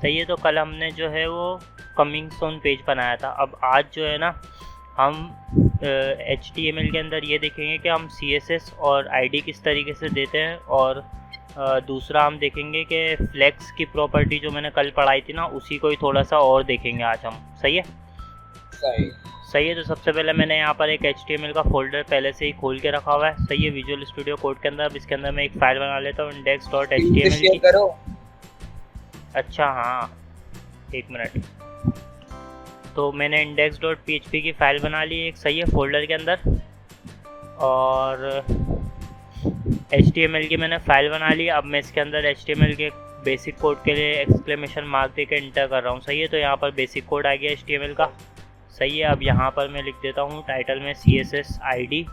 सही है। तो कल हमने जो है वो कमिंग सून पेज बनाया था। अब आज जो है ना हम HTML के अंदर ये देखेंगे कि हम CSS और ID किस तरीके से देते हैं, और दूसरा हम देखेंगे कि फ्लेक्स की प्रॉपर्टी जो मैंने कल पढ़ाई थी ना, उसी को ही थोड़ा सा और देखेंगे आज हम। सही है? सही है। तो सबसे पहले मैंने यहाँ पर एक HTML का फोल्डर पहले से ही खोल के रखा हुआ है। सही है, विजुअल स्टूडियो कोड के अंदर। अब इसके अंदर मैं एक फाइल बना लेता हूँ index.html की। करो। अच्छा हाँ, एक मिनट। तो मैंने index.php की फ़ाइल बना ली एक, सही है, फोल्डर के अंदर। और HTML की मैंने फ़ाइल बना ली। अब मैं इसके अंदर HTML के बेसिक कोड के लिए एक्सक्लेमेशन मार्क दे के इंटर कर रहा हूँ। सही है, तो यहाँ पर बेसिक कोड आ गया HTML का। सही है, अब यहाँ पर मैं लिख देता हूँ टाइटल में CSS ID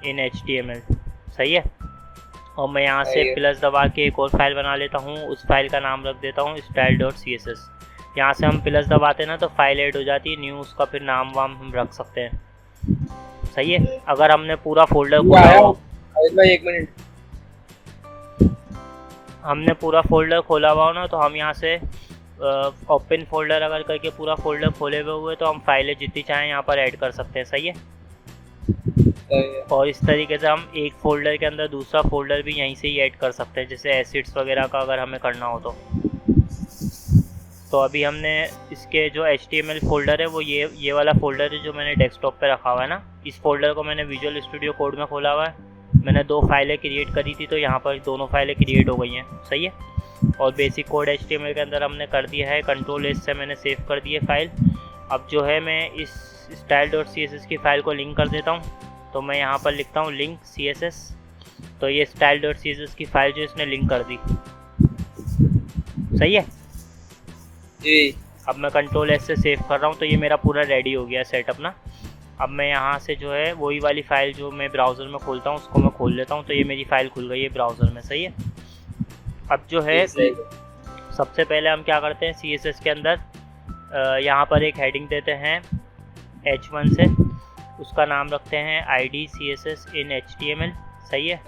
इन HTML। सही है, और मैं यहाँ से प्लस दबा के एक और फाइल बना लेता हूँ। उस फाइल का नाम रख देता हूँ style.css। यहाँ से हम प्लस दबाते ना तो फाइल ऐड हो जाती है न्यू, उसका फिर नाम वाम हम रख सकते हैं। सही है, अगर हमने पूरा फोल्डर खोला हो, एक मिनट, हमने पूरा फोल्डर खोला हुआ हो ना, तो हम यहाँ से ओपन फोल्डर अगर करके पूरा फोल्डर खोले हुए तो हम फाइलें जितनी चाहें यहाँ पर ऐड कर सकते हैं। सही है, और इस तरीके से हम एक फ़ोल्डर के अंदर दूसरा फ़ोल्डर भी यहीं से ही ऐड कर सकते हैं, जैसे एसिड्स वगैरह का अगर हमें करना हो तो अभी हमने इसके जो HTML फ़ोल्डर है वो ये वाला फ़ोल्डर है जो मैंने डेस्कटॉप पे रखा हुआ है ना। इस फोल्डर को मैंने विजुअल स्टूडियो कोड में खोला हुआ है। मैंने 2 फाइलें क्रिएट करी थी, तो यहाँ पर दोनों फाइलें क्रिएट हो गई हैं। सही है, और बेसिक कोड HTML के अंदर हमने कर दिया है। Ctrl+S से मैंने सेव कर दी है फाइल। अब जो है मैं इस style.css की फ़ाइल को लिंक कर देता हूँ। तो मैं यहाँ पर लिखता हूँ लिंक CSS। तो ये style.css की फ़ाइल जो इसने लिंक कर दी। सही है जी। अब मैं Ctrl+S से सेव कर रहा हूँ, तो ये मेरा पूरा रेडी हो गया सेटअप ना। अब मैं यहाँ से जो है वही वाली फ़ाइल जो मैं ब्राउज़र में खोलता हूँ उसको मैं खोल लेता हूँ। तो ये मेरी फ़ाइल खुल गई है ब्राउज़र में। सही है, अब जो है सबसे पहले हम क्या करते हैं, CSS के अंदर यहाँ पर एक हेडिंग देते हैं H1 से। उसका नाम रखते हैं ID CSS in HTML। सही है,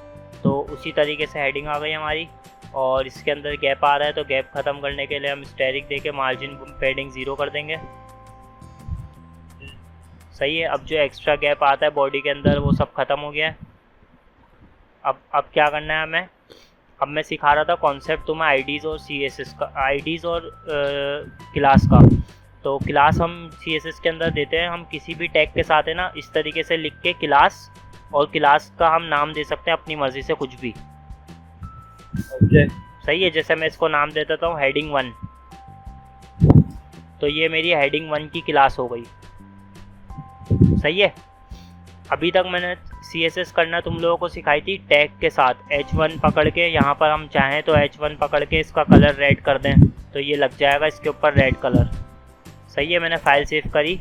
तो उसी तरीके से हेडिंग आ गई हमारी। और इसके अंदर गैप आ रहा है, तो गैप ख़त्म करने के लिए हम स्टैरिक दे के मार्जिन पैडिंग 0 कर देंगे। सही है, अब जो एक्स्ट्रा गैप आता है बॉडी के अंदर वो सब ख़त्म हो गया है। अब क्या करना है हमें, अब मैं सिखा रहा था कॉन्सेप्ट तुम्हें IDs और CSS का, IDs और क्लास का। तो क्लास हम CSS के अंदर देते हैं, हम किसी भी टैग के साथ है ना इस तरीके से लिख के क्लास, और क्लास का हम नाम दे सकते हैं अपनी मर्ज़ी से कुछ भी। सही है, जैसे मैं इसको नाम दे देता हूँ हेडिंग 1। तो ये मेरी हेडिंग 1 की क्लास हो गई। सही है, अभी तक मैंने CSS करना तुम लोगों को सिखाई थी टैग के साथ। H1 पकड़ के यहाँ पर हम चाहें तो H1 पकड़ के इसका कलर रेड कर दें, तो ये लग जाएगा इसके ऊपर रेड कलर। सही है, मैंने फाइल सेव करी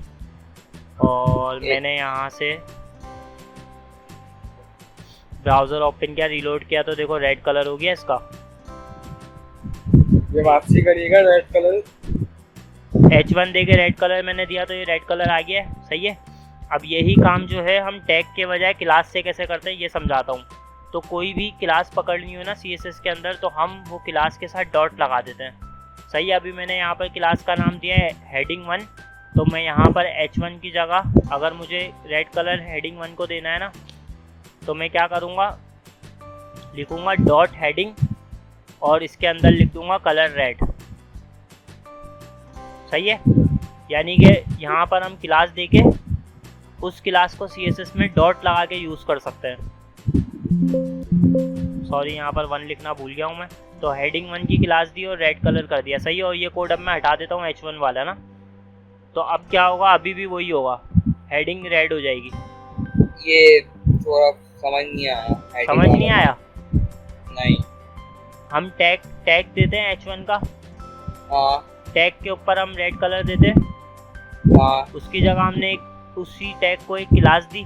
और मैंने यहाँ से ब्राउज़र ओपन किया, रीलोड किया, तो देखो रेड कलर हो गया इसका। ये वापसी करिएगा, रेड कलर H1 दे के रेड कलर मैंने दिया, तो ये रेड कलर आ गया है। सही है, अब यही काम जो है हम टैग के बजाय क्लास से कैसे करते हैं ये समझाता हूँ। तो कोई भी क्लास पकड़नी हो ना CSS के अंदर, तो हम वो क्लास के साथ डॉट लगा देते हैं। सही है, अभी मैंने यहाँ पर क्लास का नाम दिया है हेडिंग 1। तो मैं यहाँ पर H1 की जगह अगर मुझे रेड कलर हेडिंग 1 को देना है ना, तो मैं क्या करूँगा, लिखूँगा डॉट हेडिंग और इसके अंदर लिख दूँगा कलर रेड। सही है, यानी कि यहाँ पर हम क्लास देके उस क्लास को CSS में डॉट लगा के यूज़ कर सकते हैं। सॉरी, यहाँ पर 1 लिखना भूल गया हूँ मैं। तो हेडिंग 1 की क्लास दी और रेड कलर कर दिया। सही है, और ये कोड अब मैं हटा देता हूँ H1 वाला ना। तो अब क्या होगा, अभी भी वही होगा, हेडिंग रेड हो जाएगी। ये थोड़ा समझ नहीं आया। समझ नहीं आया? नहीं, हम टैग देते हैं H1 का। हाँ, टैग के ऊपर हम रेड कलर देते हैं। हाँ, उसकी जगह हमने उसी टैग को एक क्लास दी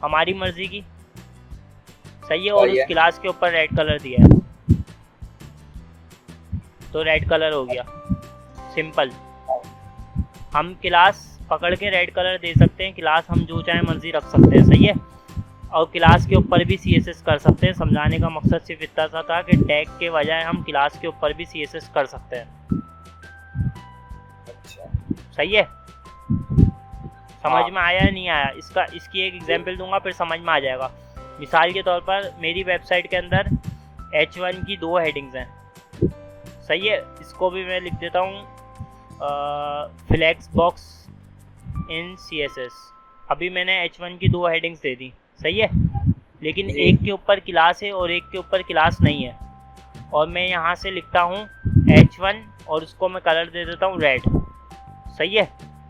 हमारी मर्जी की। सही है, और उस क्लास के ऊपर रेड कलर दिया है, तो रेड कलर हो गया। सिंपल, हम क्लास पकड़ के रेड कलर दे सकते हैं, क्लास हम जो चाहे मर्जी रख सकते हैं। सही है, और क्लास के ऊपर भी CSS कर सकते हैं। समझाने का मकसद सिर्फ इतना सा था कि टैग के बजाय हम क्लास के ऊपर भी CSS कर सकते हैं। अच्छा, सही है, समझ में आया या नहीं आया? इसकी एक एग्जांपल दूंगा फिर समझ में आ जाएगा। मिसाल के तौर पर मेरी वेबसाइट के अंदर H1 की 2 हेडिंग्स हैं, सही है। इसको भी मैं लिख देता हूँ फ्लेक्स बॉक्स इन CSS। अभी मैंने H1 की 2 हेडिंग्स दे दी, सही है, लेकिन एक के ऊपर क्लास है और एक के ऊपर क्लास नहीं है। और मैं यहाँ से लिखता हूँ H1 और उसको मैं कलर दे देता हूँ रेड, सही है।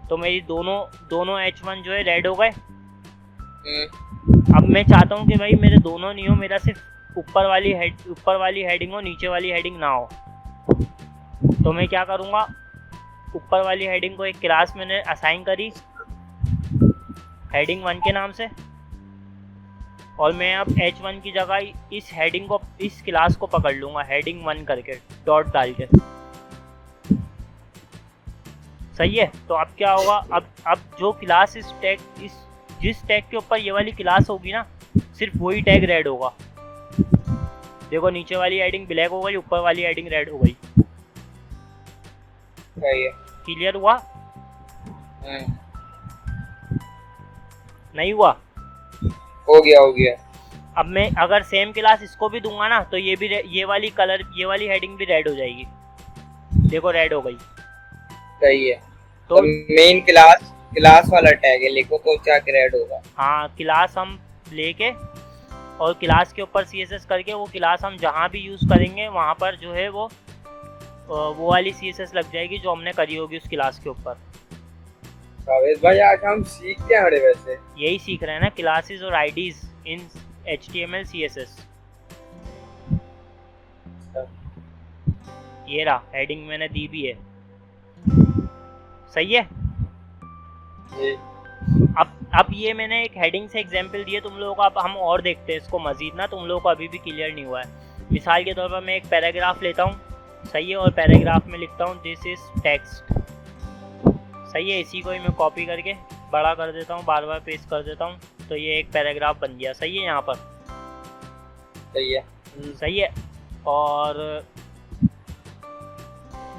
तो मेरी दोनों H1 जो है रेड हो गए। अब मैं चाहता हूँ कि भाई मेरे दोनों नहीं हो, मेरा सिर्फ ऊपर वाली हेडिंग हो, नीचे वाली हेडिंग ना हो। तो मैं क्या करूँगा, ऊपर वाली हेडिंग को एक क्लास मैंने असाइन करी हेडिंग 1 के नाम से, और मैं अब H1 की जगह इस क्लास को पकड़ लूँगा हेडिंग 1 करके डॉट डाल के, सही है। तो अब क्या होगा, अब जो क्लास जिस टैग के ऊपर ये वाली क्लास होगी ना, सिर्फ वही टैग रेड होगा। देखो नीचे वाली हेडिंग ब्लैक हो गई, ऊपर वाली हेडिंग रेड हो गई। सही है, क्लियर हुआ? नहीं हुआ? हो गया। अब मैं अगर सेम क्लास इसको भी दूंगा ना, तो ये वाली हेडिंग भी रेड हो जाएगी। देखो रेड हो गई। सही है। तो मेन क्लास वाला टैग है, लिखो तो क्या रेड होगा। हाँ, क्लास हम लेके और क्लास के ऊपर CSS करके वो क्लास हम जहाँ भी यूज़ करेंगे वहाँ पर जो है वो वाली CSS लग जाएगी जो हमने करी होगी उस क्लास के ऊपर। भाई आज हम सीख क्या रहे वैसे? यही सीख रहे हैं ना, क्लासेस और आईडीज इन HTML CSS। ये रहा हेडिंग मैंने दी भी है, सही है। अब ये मैंने एक हेडिंग से एग्जांपल दिए तुम लोगों को। अब हम और देखते हैं इसको मजीद ना, तुम लोगों को अभी भी क्लियर नहीं हुआ है। मिसाल के तौर पर मैं एक पैराग्राफ लेता हूँ, सही है, और पैराग्राफ में लिखता हूँ दिस इज टेक्स्ट, सही है। इसी को ही मैं कॉपी करके बड़ा कर देता हूँ, बार बार पेस्ट कर देता हूँ, तो ये एक पैराग्राफ बन गया, सही है। यहाँ पर सही है। और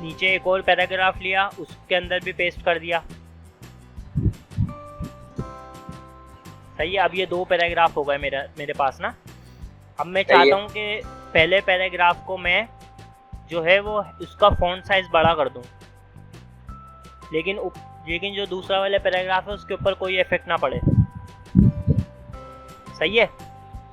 नीचे एक और पैराग्राफ लिया, उसके अंदर भी पेस्ट कर दिया, सही है। अब ये 2 पैराग्राफ हो गए मेरे पास ना। अब मैं चाहता हूँ कि पहले पैराग्राफ को मैं जो है वो उसका फॉन्ट साइज बड़ा कर दूँ, लेकिन जो दूसरा वाला पैराग्राफ है उसके ऊपर कोई इफेक्ट ना पड़े, सही है।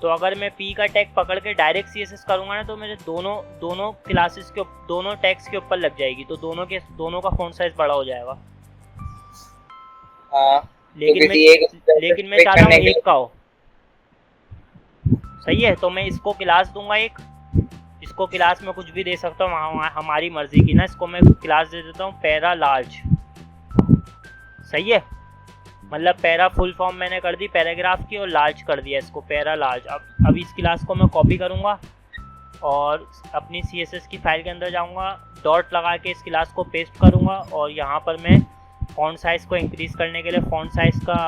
तो अगर मैं P का टैग पकड़ के डायरेक्ट CSS करूँगा ना, तो मेरे दोनों क्लासेस के दोनों टैग्स के ऊपर लग जाएगी, तो दोनों का फॉन्ट साइज बड़ा हो जाएगा। हाँ, लेकिन मैं चाहता हूँ एक का हो, सही है। तो मैं इसको क्लास दूंगा एक, इसको क्लास में कुछ भी दे सकता हूँ हमारी मर्जी की ना। इसको मैं क्लास दे देता हूँ पैरा लार्ज, सही है। मतलब पैरा फुल फॉर्म मैंने कर दी पैराग्राफ की और लार्ज कर दिया इसको, पैरा लार्ज। अब इस क्लास को मैं कॉपी करूँगा और अपनी CSS की फाइल के अंदर जाऊँगा, डॉट लगा के इस क्लास को पेस्ट करूँगा, और यहाँ पर मैं फॉन्ट साइज़ को इंक्रीज़ करने के लिए फॉन्ट साइज़ का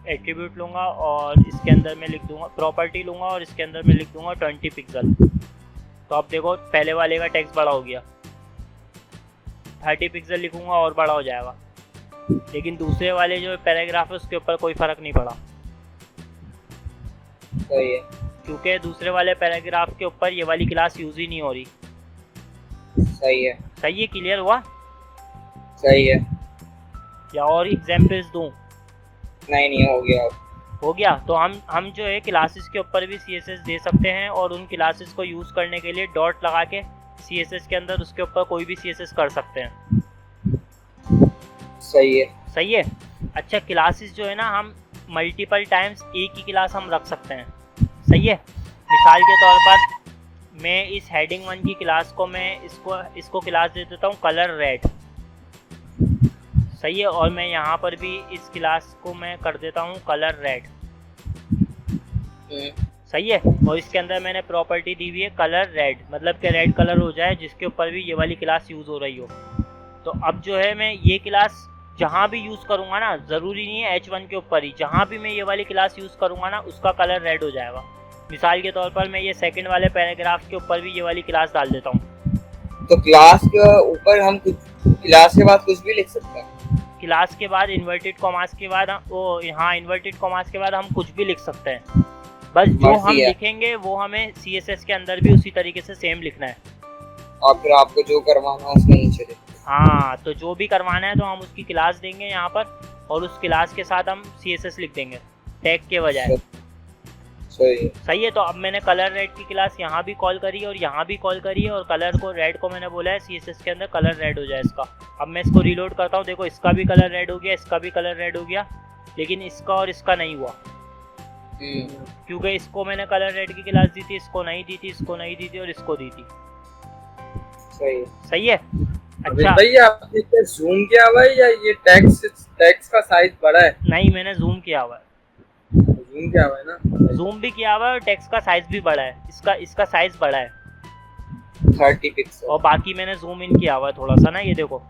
एट्रीब्यूट लूँगा और इसके अंदर मैं लिख दूँगा प्रॉपर्टी लूँगा और इसके अंदर मैं लिख दूँगा 20 पिक्सल। तो अब देखो पहले वाले का टेक्स्ट बड़ा हो गया, 30 पिक्सल लिखूँगा और बड़ा हो जाएगा, लेकिन दूसरे वाले जो पैराग्राफ है उसके ऊपर कोई फ़र्क नहीं पड़ा, सही है, क्योंकि दूसरे वाले पैराग्राफ के ऊपर ये वाली क्लास यूज़ ही नहीं हो रही। सही है, सही है, क्लियर हुआ? सही है। या और एग्जाम्पल्स दूँ? नहीं हो गया। तो हम जो है क्लासेस के ऊपर भी CSS दे सकते हैं और उन क्लासेस को यूज़ करने के लिए डॉट लगा के CSS के अंदर उसके ऊपर कोई भी CSS कर सकते हैं। सही है। अच्छा, क्लासेस जो है ना हम मल्टीपल टाइम्स एक ही क्लास हम रख सकते हैं, सही है। मिसाल के तौर पर मैं इस हेडिंग 1 की क्लास को मैं इसको क्लास दे देता हूँ कलर रेड, सही है। और मैं यहाँ पर भी इस क्लास को मैं कर देता हूँ कलर रेड, सही है। और इसके अंदर मैंने प्रॉपर्टी दी हुई है कलर रेड, मतलब कि रेड कलर हो जाए जिसके ऊपर भी ये वाली क्लास यूज़ हो रही हो। तो अब जो है मैं ये क्लास जहाँ भी यूज़ करूँगा ना, ज़रूरी नहीं है H1 के ऊपर ही, जहाँ भी मैं ये वाली क्लास यूज़ करूँगा ना उसका कलर रेड हो जाएगा। मिसाल के तौर पर मैं ये सेकंड वाले पैराग्राफ के ऊपर भी ये वाली क्लास डाल देता हूँ। तो क्लास के ऊपर हम कुछ, क्लास के बाद कुछ भी लिख सकते हैं? क्लास के बाद इन्वर्टेड कॉमास के बाद वो यहाँ इन्वर्टेड कॉमास के बाद हम कुछ भी लिख सकते हैं, बस जो हम लिखेंगे वो हमें CSS के अंदर भी उसी तरीके से सेम लिखना है। और फिर आपको जो करवाना है उसके नीचे लिखना है। हाँ, तो जो भी करवाना है तो हम उसकी क्लास देंगे यहाँ पर, और उस क्लास के साथ हम CSS लिख देंगे टैग के बजाय। सही है। तो अब मैंने कलर रेड की क्लास यहाँ भी कॉल करी और यहाँ भी कॉल करी है, और कलर को रेड को मैंने बोला है CSS के अंदर कलर रेड हो जाए इसका। अब मैं इसको रीलोड करता हूँ, देखो इसका भी कलर रेड हो गया, इसका भी कलर रेड हो गया, लेकिन इसका और इसका नहीं हुआ, क्योंकि इसको मैंने कलर रेड की क्लास दी थी, इसको नहीं दी थी, इसको नहीं दी थी और इसको दी थी। सही है। अच्छा भैया आपने क्या जूम किया हुआ है या ये टेक्स्ट का साइज बड़ा है? नहीं, मैंने जूम किया हुआ है। जूम किया हुआ है ना? जूम भी किया हुआ है और टेक्स्ट का साइज भी बड़ा है, इसका साइज बड़ा है 30 पिक्सल, और बाकी मैंने जूम इन किया हुआ है थोड़ा सा ना, ये देखो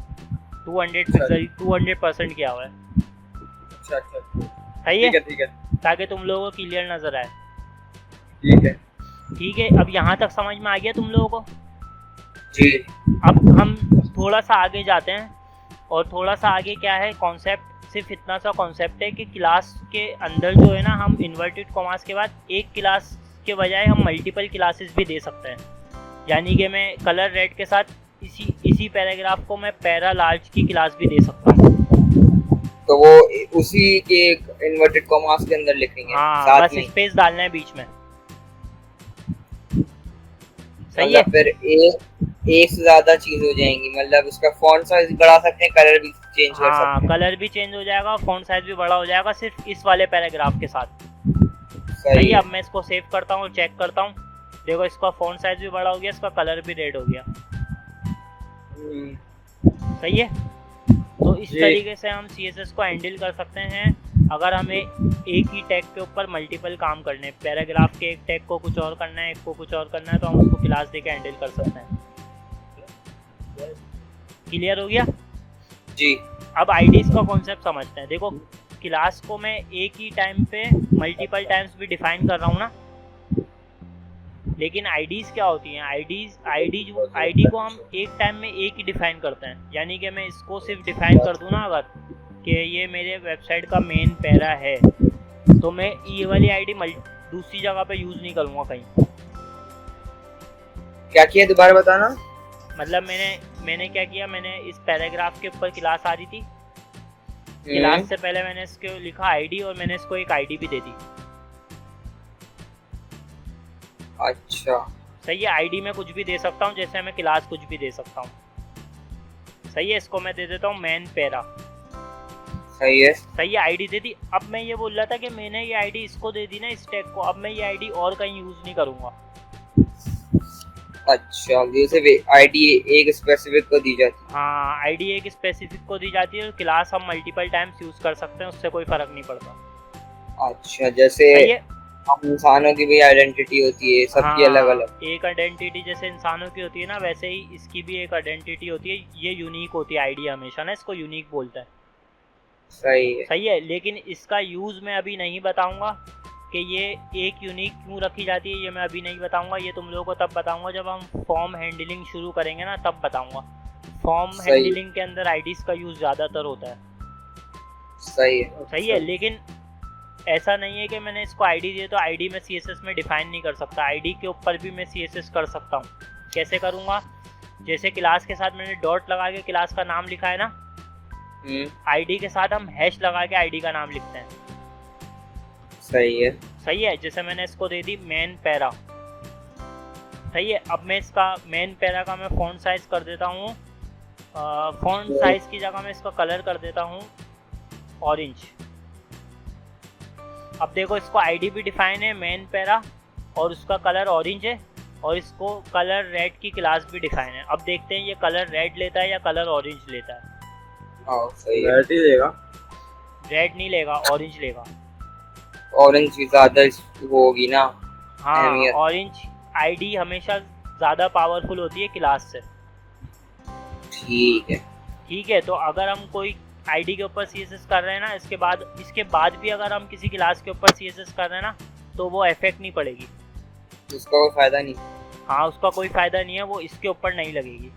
200 पिक्सल 200% किया हुआ है। अच्छा सही है, ठीक है, ताकि तुम लोगों को क्लियर नजर आए। ठीक है। अब यहाँ तक समझ में आ गया तुम लोगों को? जी। अब हम थोड़ा सा आगे जाते हैं, और थोड़ा सा आगे क्या है कॉन्सेप्ट, सिर्फ इतना सा कॉन्सेप्ट है कि क्लास के अंदर जो है ना, हम इन्वर्टेड कॉमास के बाद एक क्लास के बजाय हम मल्टीपल क्लासेस भी दे सकते हैं। यानी कि मैं कलर रेड के साथ इसी पैराग्राफ को मैं पैरा लार्ज की क्लास भी दे सकता हूँ। तो वो उसी के इन्वर्टेड कॉमास के अंदर लिखेंगे। हाँ, बस स्पेस डालना है बीच में। सही है। फिर एक से ज्यादा चीज हो जाएंगी, मतलब उसका फॉन्ट साइज बढ़ा सकते हैं, कलर भी चेंज कर सकते हैं। कलर भी चेंज हो जाएगा, फॉन्ट साइज भी बड़ा हो जाएगा, सिर्फ इस वाले पैराग्राफ के साथ। सही है। अब मैं इसको सेव करता हूँ, चेक करता हूँ, देखो इसका फॉन्ट साइज भी बड़ा हो गया, इसका कलर भी रेड हो गया। सही है। तो इस तरीके से हम CSS को हैंडल कर सकते हैं। अगर हमें एक ही टैग के ऊपर मल्टीपल काम करने, पैराग्राफ के एक टैग को कुछ और करना है, एक को कुछ और करना है, तो हम उसको क्लास देके हैंडल कर सकते हैं। क्लियर हो गया? जी। अब आईडीज का कॉन्सेप्ट समझते हैं। देखो क्लास को मैं एक ही टाइम पे मल्टीपल टाइम्स भी डिफाइन कर रहा हूँ ना, लेकिन आईडीज क्या होती हैं? आईडी को हम एक टाइम में एक ही डिफाइन करते हैं। यानी कि मैं इसको सिर्फ डिफाइन कर दूँ ना, अगर कि ये मेरे वेबसाइट का मेन पैरा है, तो मैं ये वाली आईडी दूसरी जगह पे यूज़ नहीं करूँगा कहीं। क्या किया, दोबारा बताना। मतलब मैंने क्या किया, मैंने इस पैराग्राफ के ऊपर क्लास आ रही थी, क्लास से पहले मैंने इसको लिखा आईडी, और मैंने इसको एक आईडी भी दे दी। अच्छा। सही है। आईडी में कुछ भी दे सकता हूँ, जैसे मैं क्लास कुछ भी दे सकता हूँ। सही है। इसको मैं दे देता हूँ मैन पैरा। सही है। आईडी दे दी। अब मैं ये बोल रहा था कि मैंने ये आईडी इसको दे दी ना, इस टैग को, अब मैं ये आईडी और कहीं यूज नहीं करूँगा। अच्छा, जैसे आईडी एक स्पेसिफिक को दी जाती है। हाँ, आईडी एक स्पेसिफिक को दी जाती है, और क्लास हम मल्टीपल टाइम्स यूज कर सकते हैं, उससे कोई फर्क नहीं पड़ता। अच्छा, जैसे हम इंसानों की भी आइडेंटिटी होती है, सबकी अलग अलग। एक आइडेंटिटी जैसे इंसानों की होती है ना, वैसे ही इसकी भी एक आइडेंटिटी होती है। ये यूनिक होती है आईडी हमेशा ना, इसको यूनिक बोलता है। सही है। लेकिन इसका यूज मैं अभी नहीं बताऊंगा कि ये एक यूनिक क्यों रखी जाती है, ये मैं अभी नहीं बताऊंगा। ये तुम लोगों को तब बताऊंगा जब हम फॉर्म हैंडलिंग शुरू करेंगे ना, तब बताऊंगा। फॉर्म हैंडलिंग के अंदर आईडीज का यूज ज्यादातर होता है। सही है। लेकिन ऐसा नहीं है कि मैंने इसको आईडी दिया तो आईडी में CSS में डिफाइन नहीं कर सकता। आईडी के ऊपर भी मैं CSS कर सकता हूँ। कैसे करूँगा? जैसे क्लास के साथ मैंने डॉट लगा के क्लास का नाम लिखा है ना, आईडी के साथ हम हैश लगा के आईडी का नाम लिखते हैं। सही है। जैसे मैंने इसको दे दी मेन पैरा। सही है। अब मैं इसका मेन पैरा का मैं फॉन्ट साइज कर देता हूँ, फॉन्ट साइज की जगह मैं इसका कलर कर देता हूँ ऑरेंज। अब देखो इसको आईडी भी डिफाइन है मेन पैरा, और उसका कलर ऑरेंज है, और इसको कलर रेड की क्लास भी डिफाइन है। अब देखते हैं ये कलर रेड लेता है या कलर ऑरेंज लेता है। रेड ही लेगा। रेड नहीं लेगा, ऑरेंज लेगा। ऑरेंज की ज्यादा होगी ना। हाँ, ऑरेंज आईडी हमेशा ज्यादा पावरफुल होती है क्लास से। ठीक है। तो अगर हम कोई आईडी के ऊपर CSS कर रहे हैं ना, इसके बाद भी अगर हम किसी क्लास के ऊपर CSS कर रहे हैं ना तो वो इफेक्ट नहीं पड़ेगी, उसका कोई फायदा नहीं। हाँ उसका कोई फ़ायदा नहीं है, वो इसके ऊपर नहीं लगेगी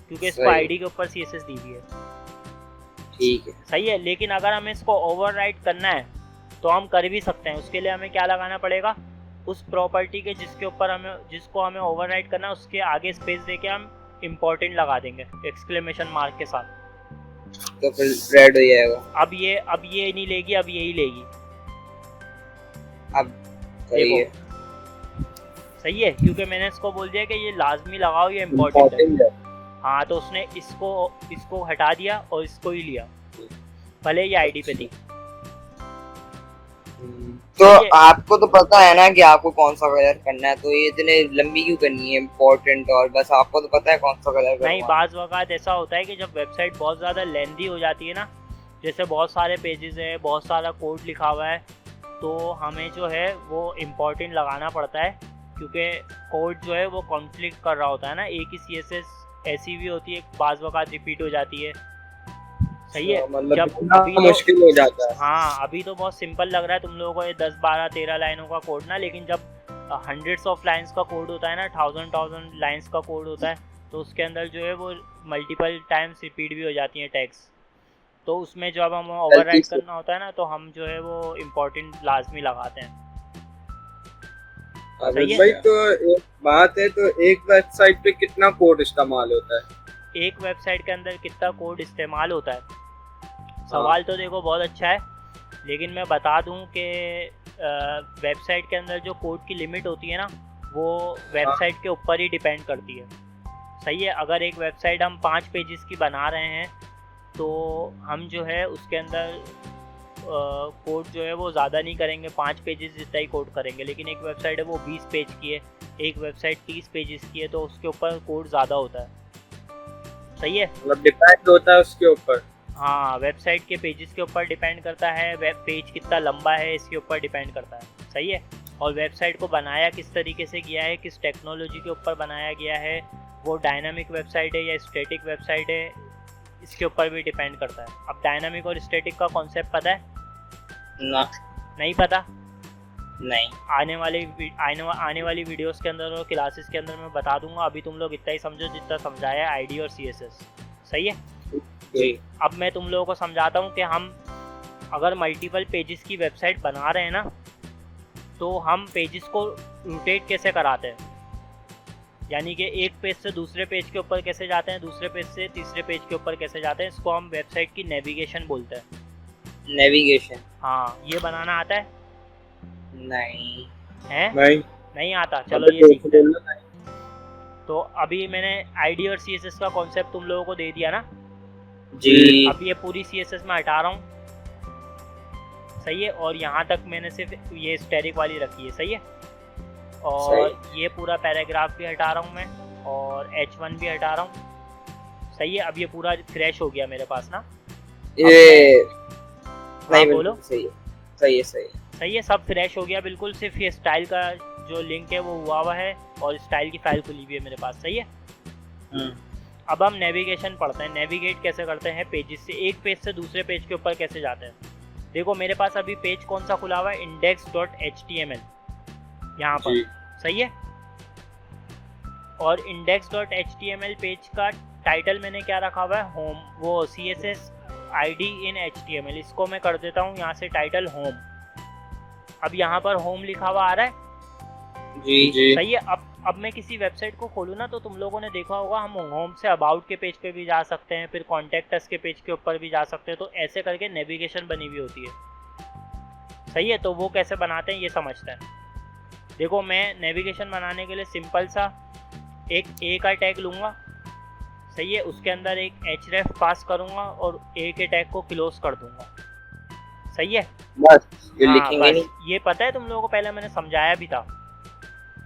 क्योंकि इसको सही। आईडी के ऊपर CSS दी हुई है। ठीक है। सही है, लेकिन अगर हमें इसको ओवरराइट करना है तो हम कर भी सकते हैं। उसके लिए हमें क्या लगाना पड़ेगा, उस प्रॉपर्टी के जिसको हमें ओवरराइट करना है उसके आगे स्पेस देके हम इम्पोर्टेंट लगा देंगे एक्सक्लेमेशन मार्क के साथ, तो फिर रेड हो जाएगा। अब ये नहीं लेगी, अब यही लेगी। अब सही है। सही है, क्योंकि मैंने इसको बोल दिया कि ये लाजमी लगाओ, ये इम्पोर्टेंट है। इम्पोर्टेंट है। हाँ तो उसने इसको हटा दिया और इसको ही लिया, भले ये आईडी पे थी। तो आपको तो पता है ना कि आपको कौन सा कलर करना है, तो ये इतने लंबी क्यों करनी है इम्पोर्टेंट, और बस आपको तो पता है कौन सा कलर करना है। नहीं, बाज़ वक़्त ऐसा होता है कि जब वेबसाइट बहुत ज़्यादा लेंदी हो जाती है ना, जैसे बहुत सारे पेजेस है, बहुत सारा कोड लिखा हुआ है, तो हमें जो है वो इम्पोर्टेंट लगाना पड़ता है, क्योंकि कोड जो है वो कॉन्फ्लिक्ट कर रहा होता है ना। एक ही CSS ऐसी भी होती है, बाज़ वक़्त रिपीट हो जाती है। सही है, मतलब जब इतना अभी तो मुश्किल हो जाता है। हाँ अभी तो बहुत सिंपल लग रहा है तुम लोगों को ये 10 12 13 लाइनों का कोड ना, लेकिन जब हंड्रेड्स ऑफ लाइंस का कोड होता है ना, 1000 लाइंस का कोड होता है, तो उसके अंदर जो है वो मल्टीपल टाइम्स रिपीट भी हो जाती हैं टैग्स। तो उसमें जब हम ओवरराइट करना होता है ना, तो हम जो है वो इम्पोर्टेंट लाजमी लगाते हैं। सही है? भाई तो एक बात है, तो एक वेबसाइट पे कितना कोड इस्तेमाल होता है? एक वेबसाइट के अंदर कितना कोड इस्तेमाल होता है, सवाल तो देखो बहुत अच्छा है, लेकिन मैं बता दूं कि वेबसाइट के अंदर जो कोड की लिमिट होती है ना, वो वेबसाइट के ऊपर ही डिपेंड करती है। सही है, अगर एक वेबसाइट हम 5 पेजेस की बना रहे हैं तो हम जो है उसके अंदर कोड जो है वो ज़्यादा नहीं करेंगे, 5 पेजेस जितना ही कोड करेंगे। लेकिन एक वेबसाइट है वो 20 पेज की है, एक वेबसाइट 30 पेजेस की है, तो उसके ऊपर कोड ज़्यादा होता है। सही है, मतलब डिपेंड होता है उसके ऊपर। हाँ वेबसाइट के पेजेस के ऊपर डिपेंड करता है, वेब पेज कितना लंबा है इसके ऊपर डिपेंड करता है। सही है, और वेबसाइट को बनाया किस तरीके से गया है, किस टेक्नोलॉजी के ऊपर बनाया गया है, वो डायनामिक वेबसाइट है या स्टैटिक वेबसाइट है, इसके ऊपर भी डिपेंड करता है। अब डायनामिक और स्टैटिक का कॉन्सेप्ट पता है? ना, नहीं पता? नहीं। आने वाली वीडियोस के अंदर और क्लासेस के अंदर मैं बता दूंगा। अभी तुम लोग इतना ही समझो जितना समझाया आईडी और CSS। सही है, जी। अब मैं तुम लोगों को समझाता हूँ कि हम अगर मल्टीपल पेजेस की वेबसाइट बना रहे हैं ना, तो हम पेजेस को रोटेट कैसे कराते हैं, यानी कि एक पेज से दूसरे पेज के ऊपर कैसे जाते हैं, दूसरे पेज से तीसरे पेज के ऊपर कैसे जाते हैं, इसको हम वेबसाइट की नेविगेशन बोलते हैं। नेविगेशन? हाँ, ये बनाना आता है? नहीं है? नहीं आता, चलो ये सीखते हैं। तो अभी मैंने आईडी और CSS का कॉन्सेप्ट तुम लोगों को दे दिया ना जी। अब ये पूरी CSS में हटा रहा हूँ। सही है, और यहाँ तक मैंने सिर्फ ये स्टैटिक वाली रखी है। सही है, और ये पूरा पैराग्राफ भी हटा रहा हूँ मैं, और H1 भी हटा रहा हूँ। सही है, अब ये पूरा क्रैश हो गया मेरे पास ना, ये नहीं बोलो। सही है, सही है, सही है, सही है, सब फ्रेश हो गया बिल्कुल। सिर्फ ये स्टाइल का जो लिंक है वो हुआ है, और स्टाइल की फाइल खुली हुई है मेरे पास। सही है, अब हम नेविगेशन पढ़ते हैं। नेविगेट कैसे करते हैं पेजेस से, एक पेज से दूसरे पेज के ऊपर कैसे जाते हैं। देखो मेरे पास अभी पेज कौन सा खुला हुआ है, index.html यहाँ पर। सही है, और index.html पेज का टाइटल मैंने क्या रखा हुआ है, होम, वो CSS ID in HTML, इसको मैं कर देता हूँ यहाँ से टाइटल होम। अब यहाँ पर होम लिखा हुआ आ रहा है? जी जी। सही है, अब मैं किसी वेबसाइट को खोलूँ ना, तो तुम लोगों ने देखा होगा हम होम से अबाउट के पेज पे भी जा सकते हैं, फिर कॉन्टैक्ट अस के पेज के ऊपर भी जा सकते हैं। तो ऐसे करके नेविगेशन बनी हुई होती है। सही है, तो वो कैसे बनाते हैं ये समझते हैं। देखो मैं नेविगेशन बनाने के लिए सिंपल सा एक A का टैग लूँगा। सही है, उसके अंदर एक href पास करूँगा और A के टैग को क्लोज कर दूँगा। सही है, बस ये हाँ, लिखेंगे बस, नहीं। ये पता है तुम लोगों को, पहले मैंने समझाया भी था।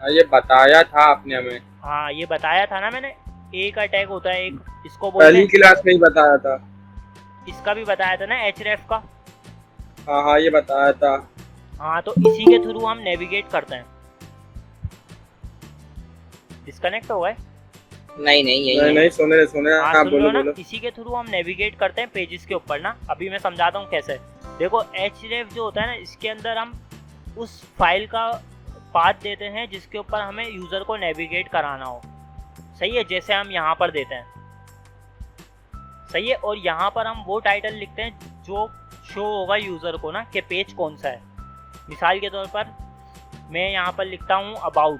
ये बताया था आपने हमें। हाँ ये बताया था ना मैंने, A का टैग होता है एक, इसको बोलते पहली हैं, क्लास में ही बताया था। इसका भी बताया था ना href का। हाँ ये बताया था। हाँ, तो इसी के थ्रू हम नेविगेट करते हैं। डिस्कनेक्ट हो गए? नहीं नहीं यही नहीं है। नहीं सुन रहे हाँ हाँ सुन रहे बोलो हो ना, बोलो। इसी के थ्रू हम नेविगेट करते हैं पेजेस के ऊपर ना। अभी मैं समझाता हूँ कैसे। देखो href जो होता है ना, इसके अंदर हम उस फाइल का पाथ देते हैं जिसके ऊपर हमें यूज़र को नेविगेट कराना हो। सही है, जैसे हम यहाँ पर देते हैं। सही है, और यहाँ पर हम वो टाइटल लिखते हैं जो शो होगा यूज़र को ना कि पेज कौन सा है। मिसाल के तौर पर मैं यहाँ पर लिखता हूँ अबाउट।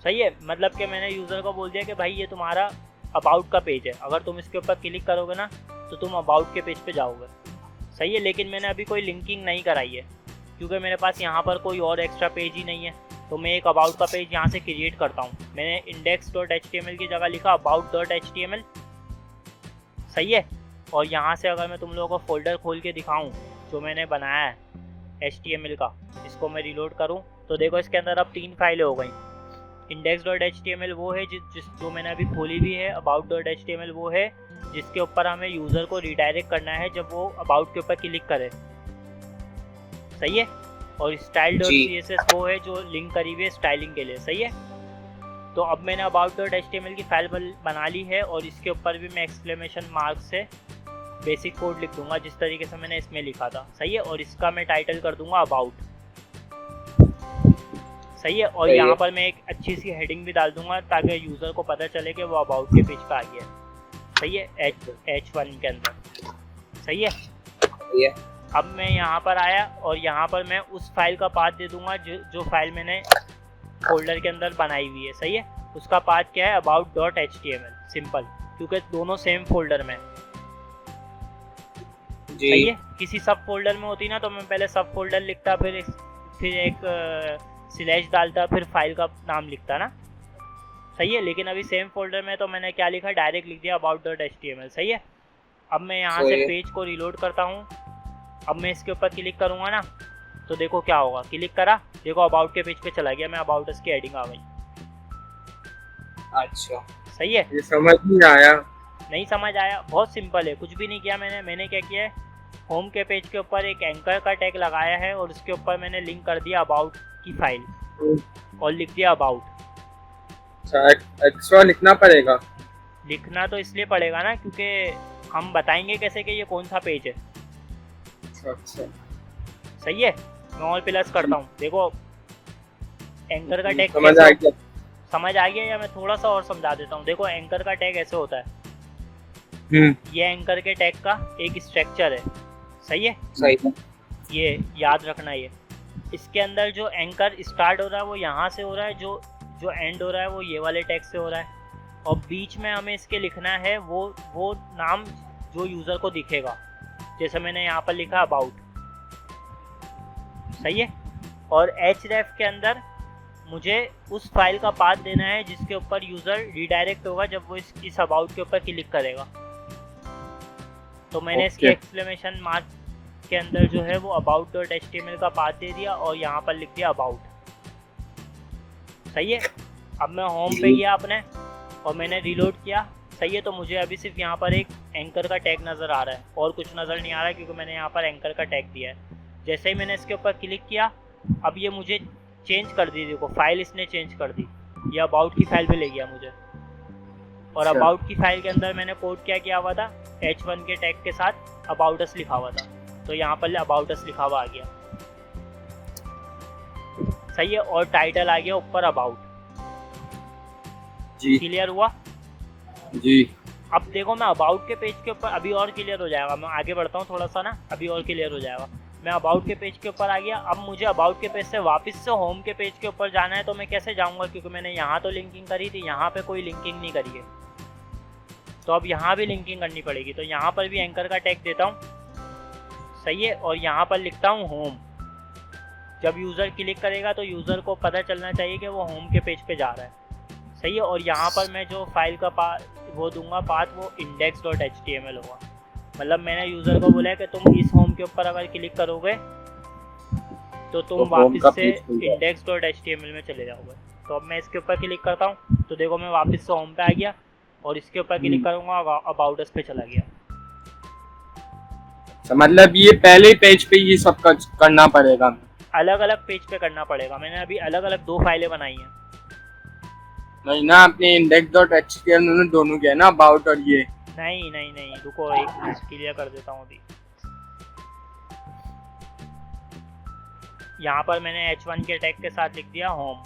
सही है, मतलब कि मैंने यूज़र को बोल दिया कि भाई ये तुम्हारा अबाउट का पेज है, अगर तुम इसके ऊपर क्लिक करोगे ना तो तुम अबाउट के पेज पे जाओगे। सही है, लेकिन मैंने अभी कोई लिंकिंग नहीं कराई है क्योंकि मेरे पास यहाँ पर कोई और एक्स्ट्रा पेज ही नहीं है। तो मैं एक अबाउट का पेज यहाँ से क्रिएट करता हूँ। मैंने index.html की जगह लिखा about.html। सही है, और यहाँ से अगर मैं तुम लोगों को फोल्डर खोल के दिखाऊँ जो मैंने बनाया है HTML का, इसको मैं रिलोड करूँ तो देखो इसके अंदर अब 3 फाइलें हो गई। index.html वो है जो मैंने अभी खोली भी है। about.html वो है जिसके ऊपर हमें यूज़र को रिडायरेक्ट करना है जब वो अबाउट के ऊपर क्लिक करे। सही है, और style.css वो है जो लिंक करी हुई है स्टाइलिंग के लिए। सही है, तो अब मैंने about.html की फाइल बना ली है और इसके ऊपर भी मैं एक्सक्लेमेशन मार्क से बेसिक कोड लिख दूंगा जिस तरीके से मैंने इसमें लिखा था। सही है, और इसका मैं टाइटल कर दूंगा अबाउट। सही है, और सही यहाँ है। पर मैं एक अच्छी सी हेडिंग भी डाल दूंगा ताकि यूज़र को पता चले कि वो अबाउट के पेज पे आ गया है। सही है, H1 के अंदर। सही है, सही है। अब मैं यहाँ पर आया और यहाँ पर मैं उस फाइल का पाथ दे दूंगा जो फाइल मैंने फोल्डर के अंदर बनाई हुई है। सही है, उसका पाथ क्या है about.html। सिंपल, क्योंकि दोनों सेम फोल्डर में। जी सही है, किसी सब फोल्डर में होती ना तो मैं पहले सब फोल्डर लिखता, फिर एक स्लैश डालता, फिर फाइल का नाम लिखता ना। सही है, लेकिन अभी सेम फोल्डर में तो मैंने क्या लिखा, डायरेक्ट लिख दिया about.html। सही है, अब मैं यहाँ सही से है। पेज को रिलोड करता हूँ। अब मैं इसके ऊपर क्लिक करूँगा ना तो देखो क्या होगा। क्लिक करा, देखो अबाउट के पेज पे चला गया, मैं अबाउट की हेडिंग आ गई। अच्छा सही है, ये समझ नहीं आया। नहीं समझ आया? बहुत सिंपल है, कुछ भी नहीं किया मैंने क्या किया है, होम के पेज के ऊपर एक एंकर का टैग लगाया है और उसके ऊपर मैंने लिंक कर दिया अबाउट की फाइल और लिख दिया अबाउट। अच्छा एक्स्ट्रा लिखना पड़ेगा। लिखना तो इसलिए पड़ेगा ना क्योंकि हम बताएंगे कैसे कि ये कौन सा पेज है। अच्छा सही है, मैं और प्लस करता हूँ। देखो एंकर का टैग समझ आ गया। समझ आ गया, या मैं थोड़ा सा और समझा देता हूँ। देखो एंकर का टैग ऐसे होता है, ये एंकर के टैग का एक स्ट्रक्चर है। सही है, सही है। ये याद रखना। ये इसके अंदर जो एंकर स्टार्ट हो रहा है वो यहाँ से हो रहा है, जो एंड हो रहा है वो ये वाले टैग से हो रहा है, और बीच में हमें इसके लिखना है वो नाम जो यूज़र को दिखेगा। जैसे मैंने यहाँ पर लिखा अबाउट। सही है, और href के अंदर मुझे उस फाइल का पाथ देना है जिसके ऊपर यूज़र रिडायरेक्ट होगा जब वो इस अबाउट के ऊपर क्लिक करेगा। तो मैंने इसके एक्सक्लेमेशन मार्क के अंदर जो है वो about.html का पाथ दे दिया और यहाँ पर लिख दिया अबाउट। सही है, अब मैं होम पे गया अपने और मैंने रिलोड किया। सही है, तो मुझे अभी सिर्फ यहाँ पर एक एंकर का टैग नज़र आ रहा है और कुछ नज़र नहीं आ रहा है क्योंकि मैंने यहाँ पर एंकर का टैग दिया है। जैसे ही मैंने इसके ऊपर क्लिक किया, अब ये मुझे चेंज कर दी। देखो फाइल इसने चेंज कर दी, ये अबाउट की फाइल पे ले गया मुझे। और अबाउट की फाइल के अंदर मैंने कोड क्या किया हुआ था, H1 के टैग के साथ अबाउट अस लिखा हुआ था, तो यहाँ पर अबाउट अस लिखा हुआ आ गया। सही है, और टाइटल आ गया ऊपर अबाउट। जी क्लियर हुआ? जी अब देखो मैं अबाउट के पेज के ऊपर अभी और क्लियर हो जाएगा। मैं आगे बढ़ता हूँ थोड़ा सा ना, अभी और क्लियर हो जाएगा। मैं अबाउट के पेज के ऊपर आ गया। अब मुझे अबाउट के पेज से वापस से होम के पेज के ऊपर जाना है, तो मैं कैसे जाऊँगा? क्योंकि मैंने यहाँ तो लिंकिंग करी थी, यहाँ पे कोई लिंकिंग नहीं करी है, तो अब यहाँ भी लिंकिंग करनी पड़ेगी। तो यहाँ पर भी एंकर का टैग देता हूँ। सही है, और यहाँ पर लिखता हूँ होम। जब यूज़र क्लिक करेगा तो यूज़र को पता चलना चाहिए कि वो होम के पेज पे जा रहा है। सही है, और यहाँ पर मैं जो फाइल का वो दूंगा पाथ, वो index.html होगा। मतलब मैंने यूज़र को बोला है कि तुम इस होम के ऊपर अगर क्लिक करोगे तो तुम वापस से index.html में चले जाओगे। तो अब मैं इसके ऊपर क्लिक करता हूँ तो देखो मैं वापस से होम पे आ गया, और इसके ऊपर क्लिक करूँगा अबाउट अस पे चला गया। मतलब ये पहले पेज पे ये सब करना पड़ेगा। अलग अलग पेज पे करना पड़ेगा। मैंने अभी अलग अलग 2 फाइलें बनाई हैं। नहीं ना, अपने index.html में दोनों किया ना, अबाउट और ये। नहीं नहीं नहीं, रुको एक मिनट क्लियर कर देता हूँ अभी। यहाँ पर मैंने H1 के टैग के साथ लिख दिया होम,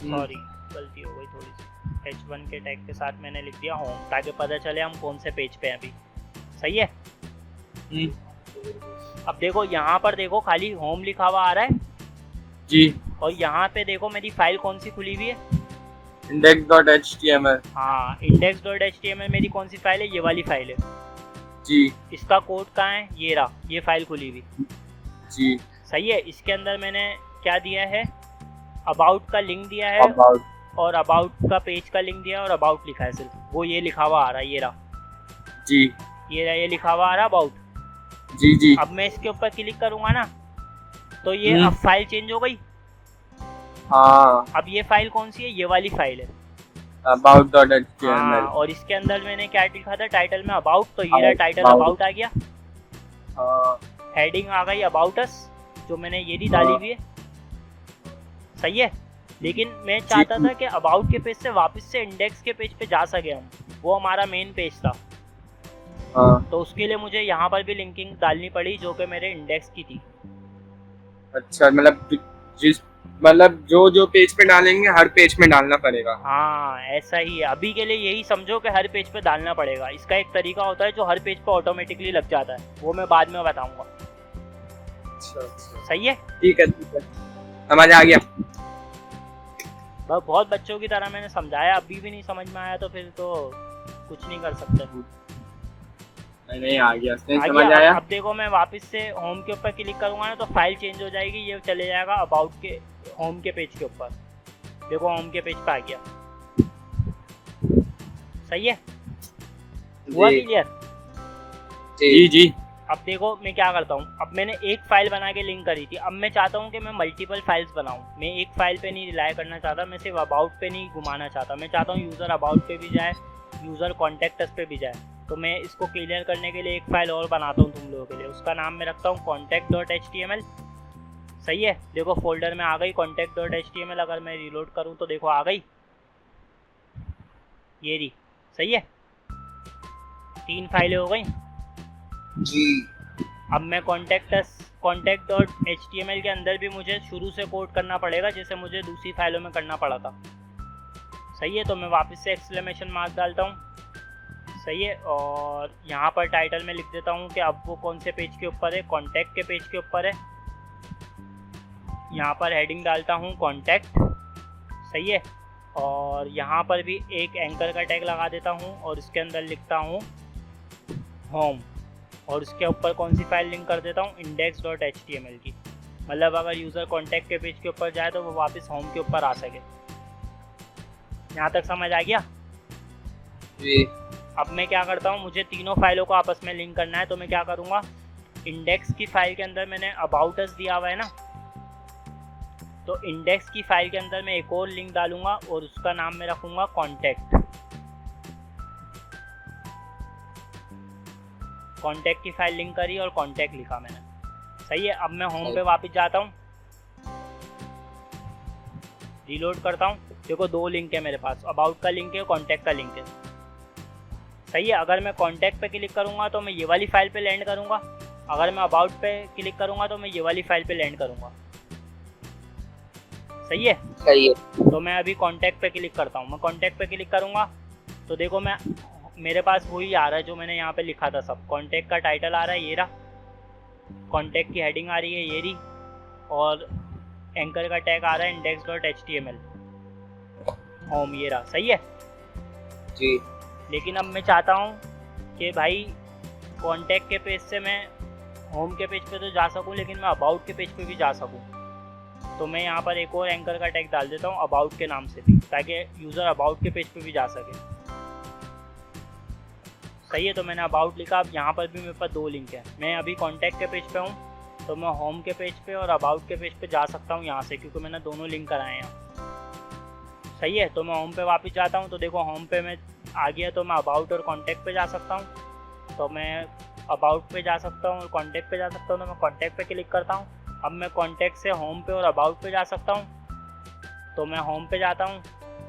सॉरी गलती हो गई थोड़ी सी। H1 के टैग के साथ मैंने लिख दिया होम, ताकि पता चले हम कौन से पेज पे हैं अभी। सही है। अब देखो यहाँ पर देखो खाली होम लिखा हुआ आ रहा है जी, और यहाँ पे देखो मेरी फाइल कौन सी खुली हुई है, index.html। हाँ index.html मेरी कौन सी फाइल है, ये वाली फाइल है जी इसका कोड कहाँ है, ये रहा, ये फाइल खुली हुई। जी। सही है। इसके अंदर मैंने क्या दिया है, अबाउट का लिंक दिया है अबाउट। और अबाउट का पेज का लिंक दिया है और अबाउट लिखा है सिर्फ, वो ये लिखा हुआ आ रहा है, ये रहा, जी ये रहा, ये लिखा हुआ आ रहा अबाउट। जी जी। अब मैं इसके ऊपर क्लिक करूंगा ना तो ये अब फाइल चेंज हो गई। हाँ, अब ये फाइल कौन सी है, ये वाली फाइल है about.html। हाँ, और इसके अंदर मैंने क्या लिखा था टाइटल में अबाउट, तो ये रहा टाइटल About। अबाउट आ गया। हाँ हेडिंग आ गई अबाउट अस, जो मैंने ये भी डाली हुई है। सही है। लेकिन मैं चाहता था कि अबाउट के पेज से वापस से इंडेक्स के पेज पे जा सके हम, वो हमारा मेन पेज था। हाँ। तो उसके लिए मुझे यहाँ पर भी लिंकिंग डालनी पड़ी जो कि मेरे इंडेक्स की थी। अच्छा, मतलब जो पेज पे डालेंगे हर पेज में डालना पड़ेगा। हाँ ऐसा ही है, अभी के लिए यही समझो कि हर पेज पे डालना पड़ेगा। इसका एक तरीका होता है जो हर पेज पे ऑटोमेटिकली लग जाता है, वो मैं बाद में बताऊंगा। अच्छा, सही है। ठीक है समझ आ गया। बहुत बच्चों की तरह मैंने समझाया, अभी भी नहीं समझ में आया तो फिर तो कुछ नहीं कर सकते। नहीं आ गया, आ समझ गया। आया। अब देखो मैं वापस से होम के ऊपर क्लिक करूंगा ना तो फाइल चेंज हो जाएगी, ये चले जाएगा अबाउट के होम के पेज के ऊपर। देखो होम के पेज पे आ गया। सही है, हुआ क्लियर? जी जी। अब देखो मैं क्या करता हूँ, अब मैंने एक फाइल बना के लिंक करी थी, अब मैं चाहता हूँ कि मैं मल्टीपल फाइल्स बनाऊँ। मैं एक फाइल पे नहीं रिलाई करना चाहता, मैं सिर्फ अबाउट पे नहीं घुमाना चाहता। मैं चाहता हूँ यूज़र अबाउट पे भी जाए, यूज़र कॉन्टैक्ट्स पे भी जाए। तो मैं इसको क्लियर करने के लिए एक फाइल और बनाता हूँ तुम लोगों के लिए, उसका नाम मैं रखता हूँ contact.html। सही है। देखो फोल्डर में आ गई contact.html, अगर मैं रीलोड करूँ तो देखो आ गई, ये रही। सही है, 3 फाइलें हो गई जी। अब मैं contact.html के अंदर भी मुझे शुरू से कोड करना पड़ेगा जैसे मुझे दूसरी फाइलों में करना पड़ा था। सही है। तो मैं वापस से एक्सक्लेमेशन मार्क डालता हूँ। सही है। और यहाँ पर टाइटल में लिख देता हूँ कि अब वो कौन से पेज के ऊपर है, कॉन्टैक्ट के पेज के ऊपर है। यहाँ पर हेडिंग डालता हूँ कॉन्टैक्ट। सही है। और यहाँ पर भी एक एंकर का टैग लगा देता हूँ और इसके अंदर लिखता हूँ होम, और उसके ऊपर कौन सी फाइल लिंक कर देता हूँ, index.html की। मतलब अगर यूज़र कॉन्टैक्ट के पेज के ऊपर जाए तो वो वापस होम के ऊपर आ सके। यहाँ तक समझ आ गया? जी। अब मैं क्या करता हूँ, मुझे तीनों फाइलों को आपस में लिंक करना है, तो मैं क्या करूँगा, इंडेक्स की फाइल के अंदर मैंने अबाउट अस दिया हुआ है ना, तो इंडेक्स की फाइल के अंदर मैं एक और लिंक डालूंगा और उसका नाम मैं रखूँगा कॉन्टैक्ट। कॉन्टैक्ट की फाइल लिंक करी और कॉन्टैक्ट लिखा मैंने। सही है। अब मैं होम पे वापस जाता हूँ, रीलोड करता हूँ। देखो 2 लिंक है मेरे पास, अबाउट का लिंक है, कॉन्टैक्ट का लिंक है। सही है। अगर मैं कॉन्टैक्ट पे क्लिक करूँगा तो मैं ये वाली फाइल पे लैंड करूँगा, अगर मैं अबाउट पे क्लिक करूँगा तो मैं ये वाली फाइल पे लैंड करूँगा। सही है। सही है। तो मैं अभी कॉन्टैक्ट पे क्लिक करता हूँ। मैं कॉन्टैक्ट पे क्लिक करूँगा तो देखो मैं मेरे पास वही आ रहा है जो मैंने यहाँ पे लिखा था सब। कॉन्टैक्ट का टाइटल आ रहा है, ये रहा। कॉन्टैक्ट की हेडिंग आ रही है, ये रही। और एंकर का टैग आ रहा है index.html होम, ये रहा। सही है जी। लेकिन अब मैं चाहता हूँ कि भाई कॉन्टैक्ट के पेज से मैं होम के पेज पे तो जा सकूँ, लेकिन मैं अबाउट के पेज पे भी जा सकूँ। तो मैं यहाँ पर एक और एंकर का टैग डाल देता हूँ अबाउट के नाम से भी, ताकि यूज़र अबाउट के पेज पे भी जा सके। सही है। तो मैंने अबाउट लिखा। अब यहाँ पर भी मेरे पास 2 लिंक है। मैं अभी कॉन्टैक्ट के पेज पे हूँ, तो मैं होम के पेज पे और अबाउट के पेज पे जा सकता हूँ यहाँ से, क्योंकि मैंने दोनों लिंक कराए हैं। सही है। तो मैं होम पे वापस जाता हूँ, तो देखो होम पे मैं आ गया, तो मैं अबाउट और कॉन्टैक्ट पे जा सकता हूँ। तो मैं अबाउट पे जा सकता हूँ और कॉन्टैक्ट पे जा सकता हूँ, तो मैं कॉन्टैक्ट पे क्लिक करता हूँ। अब मैं कॉन्टैक्ट से होम पे और अबाउट पे जा सकता हूँ, तो मैं होम पे जाता हूँ।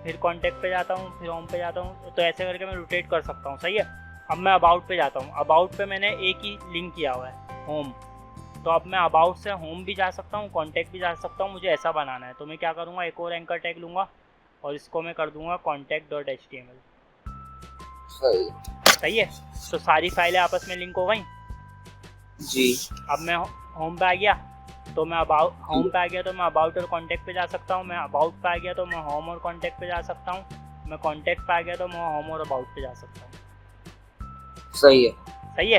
फिर कॉन्टैक्ट पे जाता हूँ, फिर होम पे जाता हूँ, तो ऐसे करके मैं रोटेट कर सकता हूँ। सही है। अब मैं अबाउट पे जाता हूँ। अबाउट पे मैंने एक ही लिंक किया हुआ है, होम। तो अब मैं अबाउट से होम भी जा सकता हूँ, कॉन्टैक्ट भी जा सकता हूँ। मुझे ऐसा बनाना है, तो मैं क्या करूँगा, एक और एंकर टैग लूँगा और इसको मैं कर दूँगा contact.html। सही सही है। तो सारी फाइलें आपस में लिंक हो गई। जी। अब मैं होम पे आ गया, तो मैं अबाउट होम पे आ गया तो मैं अबाउट और कॉन्टैक्ट पे जा सकता हूँ। मैं अबाउट पे आ गया तो मैं होम और कॉन्टैक्ट पे जा सकता हूँ। मैं कॉन्टैक्ट पे आ गया तो मैं होम और अबाउट पे जा सकता हूँ। सही है। सही है।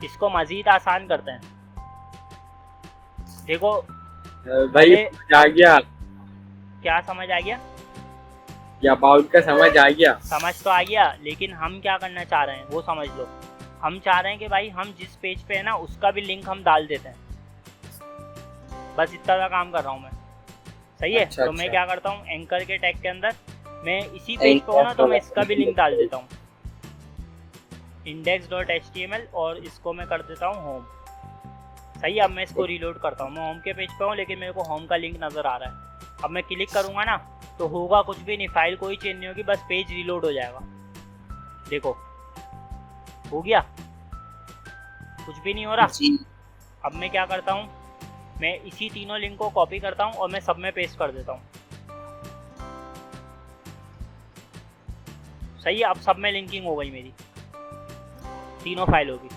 इसको मज़ीद आसान करते हैं। देखो भाई अरे, आ गया, क्या समझ आ गया? या अबाउट का समझ आ गया। समझ तो आ गया, लेकिन हम क्या करना चाह रहे हैं वो समझ लो। हम चाह रहे हैं कि भाई हम जिस पेज पे है ना उसका भी लिंक हम डाल देते हैं। बस इतना सा काम कर रहा हूँ मैं। सही है। अच्छा, तो मैं अच्छा। क्या करता हूँ, एंकर के टैग के अंदर मैं इसी पेज पे हूँ ना, तो मैं इसका भी लिंक डाल देता हूँ, index.html, और इसको मैं कर देता हूँ होम। सही है। अब मैं इसको रीलोड करता हूँ। मैं होम के पेज पे हूँ, लेकिन मेरे को होम का लिंक नज़र आ रहा है। अब मैं क्लिक करूँगा ना, तो होगा कुछ भी नहीं, फाइल कोई चेंज नहीं होगी, बस पेज रीलोड हो जाएगा। देखो हो गया, कुछ भी नहीं हो रहा। जी। अब मैं क्या करता हूँ, मैं इसी तीनों लिंक को कॉपी करता हूँ और मैं सब में पेस्ट कर देता हूँ। सही है। अब सब में लिंकिंग हो गई मेरी, तीनों फाइलों की।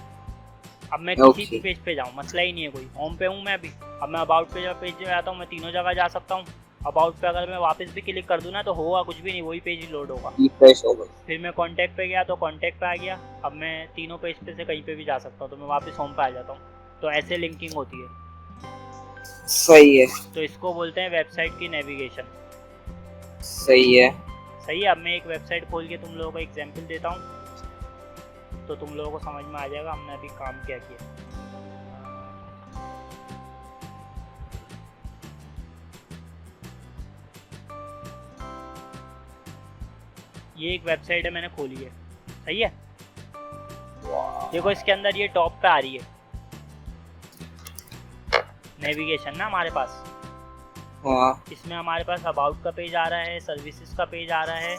अब मैं किसी भी पेज पे जाऊँ, मसला ही नहीं है कोई। होम पे हूँ मैं अभी। अब मैं अबाउट पे जब पेज पे जाता हूँ, मैं तीनों जगह जा सकता हूँ। अबाउट पे अगर मैं वापस भी क्लिक कर दूँ ना, तो होगा कुछ भी नहीं, वही पेज ही लोड होगा। रिफ्रेश हो गई। फिर मैं कॉन्टैक्ट पे गया तो कॉन्टैक्ट पे आ गया। अब मैं तीनों पेज पे से कहीं पे भी जा सकता हूँ, तो मैं वापस होम पे आ जाता हूँ। तो ऐसे लिंकिंग होती है। सही है। तो इसको बोलते हैं वेबसाइट की नेविगेशन। सही है। सही है। अब मैं एक वेबसाइट खोल के तुम लोगों को एग्जांपल देता हूँ, तो तुम लोगों को समझ में आ जाएगा हमने अभी काम क्या किया। ये एक वेबसाइट है, मैंने खोली है। सही है। देखो इसके अंदर ये टॉप पे आ रही है नेविगेशन ना हमारे पास। हाँ। इसमें हमारे पास अबाउट का पेज आ रहा है, सर्विसेज का पेज आ रहा है,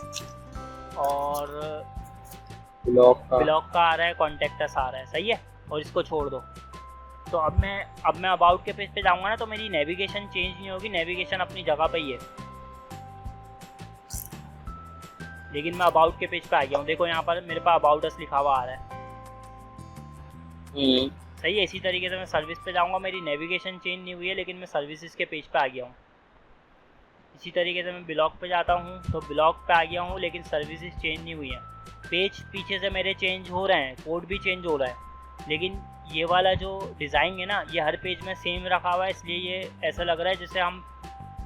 और ब्लॉग का आ रहा है, कॉन्टैक्ट आ रहा है। सही है। और इसको छोड़ दो। तो अब मैं अबाउट के पेज पे जाऊंगा ना, तो मेरी नेविगेशन चेंज नहीं होगी, नेविगेशन अपनी जगह पे ही है। लेकिन मैं अबाउट के पेज पे आ गया हूँ। देखो यहाँ पर मेरे पास अबाउट अस लिखा हुआ आ रहा है। सही है। इसी तरीके से मैं सर्विस पे जाऊँगा, मेरी नेविगेशन चेंज नहीं हुई है, लेकिन मैं सर्विसेज के पेज पे आ गया हूँ। इसी तरीके से मैं ब्लॉग पे जाता हूँ, तो ब्लॉग पे आ गया हूँ, लेकिन सर्विसेज चेंज नहीं हुई हैं। पेज पीछे से मेरे चेंज हो रहे हैं, कोड भी चेंज हो रहा है, लेकिन ये वाला जो डिज़ाइन है ना, ये हर पेज में सेम रखा हुआ है, इसलिए ये ऐसा लग रहा है जैसे हम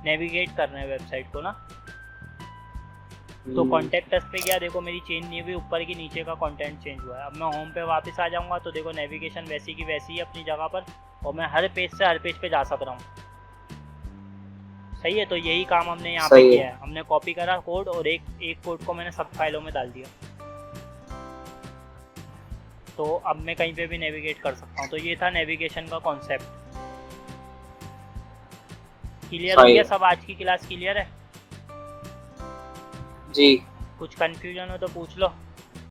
नेविगेट कर रहे हैं वेबसाइट को ना। तो कॉन्टैक्ट अस पे गया, देखो मेरी चेंज नहीं हुई, ऊपर की नीचे का कंटेंट चेंज हुआ है। अब मैं होम पे वापस आ जाऊंगा, तो देखो नेविगेशन वैसी की वैसी है अपनी जगह पर, और मैं हर पेज से हर पेज पे जा सक रहा हूँ। सही है। तो यही काम हमने यहाँ पे किया है। हमने कॉपी करा कोड, और एक कोड को मैंने सब फाइलों में डाल दिया। तो अब मैं कहीं पे भी नेविगेट कर सकता हूँ। तो ये था नेविगेशन का कॉन्सेप्ट। क्लियर हो गया सब? आज की क्लास क्लियर है? जी। कुछ कंफ्यूजन हो तो पूछ लो।